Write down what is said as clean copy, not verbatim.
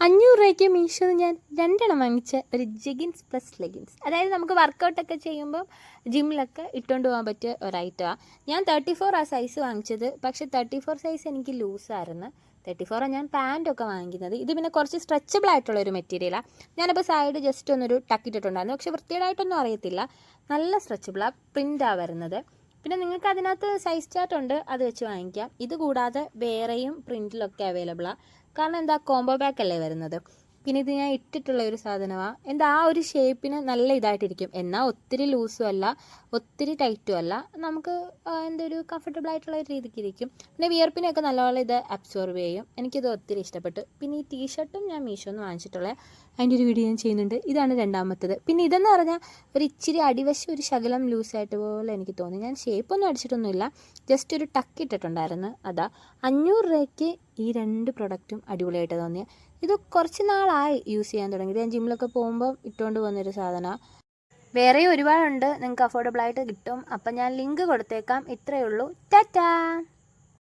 500 രൂപയ്ക്ക് മീഷോന്ന് ഞാൻ 2 എണ്ണം വാങ്ങിച്ച ഒരു ജെഗിൻസ് പ്ലസ് ലെഗിൻസ്. അതായത് നമുക്ക് വർക്കൗട്ടൊക്കെ ചെയ്യുമ്പം ജിമ്മിലൊക്കെ ഇട്ടുകൊണ്ട് പോകാൻ പറ്റിയ ഒരു ഐറ്റമാണ്. ഞാൻ 34 ആ സൈസ് വാങ്ങിച്ചത്. പക്ഷേ 34 സൈസ് എനിക്ക് ലൂസായിരുന്നു. 34 ഞാൻ പാൻറ്റൊക്കെ വാങ്ങിക്കുന്നത്. ഇത് പിന്നെ കുറച്ച് സ്ട്രെച്ചബിൾ ആയിട്ടുള്ളൊരു മെറ്റീരിയലാണ്. ഞാനപ്പോൾ സൈഡ് ജസ്റ്റ് ഒന്നൊരു ടക്കിട്ടിട്ടുണ്ടായിരുന്നു. പക്ഷേ വൃത്തികേടായിട്ടൊന്നും അറിയത്തില്ല. നല്ല സ്ട്രെച്ചബിളാണ്, പ്രിൻ്റാണ് വരുന്നത്. പിന്നെ നിങ്ങൾക്ക് അതിനകത്ത് സൈസ് ചാർട്ട് ഉണ്ട്, അത് വെച്ച് വാങ്ങിക്കാം. ഇത് കൂടാതെ വേറെയും പ്രിൻറ്റിലൊക്കെ അവൈലബിളാണ്. കാരണം എന്താ, കോംബോ പാക്ക് അല്ലേ വരുന്നത്. പിന്നെ ഇത് ഞാൻ ഇട്ടിട്ടുള്ള ഒരു സാധനമാണ്. എന്താ ആ ഒരു ഷേപ്പിന് നല്ല ഇതായിട്ടിരിക്കും. എന്നാൽ ഒത്തിരി ലൂസും അല്ല, ഒത്തിരി ടൈറ്റും അല്ല. നമുക്ക് എന്തൊരു കംഫർട്ടബിൾ ആയിട്ടുള്ള ഒരു രീതിക്ക് ഇരിക്കും. പിന്നെ വിയർപ്പിനെയൊക്കെ നല്ലപോലെ ഇത് അബ്സോർവ് ചെയ്യും. എനിക്കിത് ഒത്തിരി ഇഷ്ടപ്പെട്ടു. പിന്നെ ഈ ടീഷർട്ടും ഞാൻ മീഷോന്ന് വാങ്ങിച്ചിട്ടുള്ളത്, അതിൻ്റെ ഒരു വീഡിയോ ഞാൻ ചെയ്യുന്നുണ്ട്. ഇതാണ് രണ്ടാമത്തത്. പിന്നെ ഇതെന്ന് പറഞ്ഞാൽ ഒരു ഇച്ചിരി അടിവശം ഒരു ശകലം ലൂസായിട്ട് പോലെ എനിക്ക് തോന്നി. ഞാൻ ഷേപ്പൊന്നും അടിച്ചിട്ടൊന്നുമില്ല, ജസ്റ്റ് ഒരു ടക്ക് ഇട്ടിട്ടുണ്ടായിരുന്നു. അതാ 500 രൂപയ്ക്ക് ഈ 2 പ്രൊഡക്റ്റും അടിപൊളിയായിട്ട് തോന്നിയ. ഇത് കുറച്ച് നാളായി യൂസ് ചെയ്യാൻ തുടങ്ങിയത്. ഞാൻ ജിമ്മിലൊക്കെ പോകുമ്പോൾ ഇട്ടുകൊണ്ട് പോകുന്നൊരു സാധനമാണ്. വേറെ ഒരുപാടുണ്ട്, നിങ്ങൾക്ക് അഫോർഡബിളായിട്ട് കിട്ടും. അപ്പം ഞാൻ ലിങ്ക് കൊടുത്തേക്കാം. ഇത്രയേ ഉള്ളൂ. ടാറ്റാ.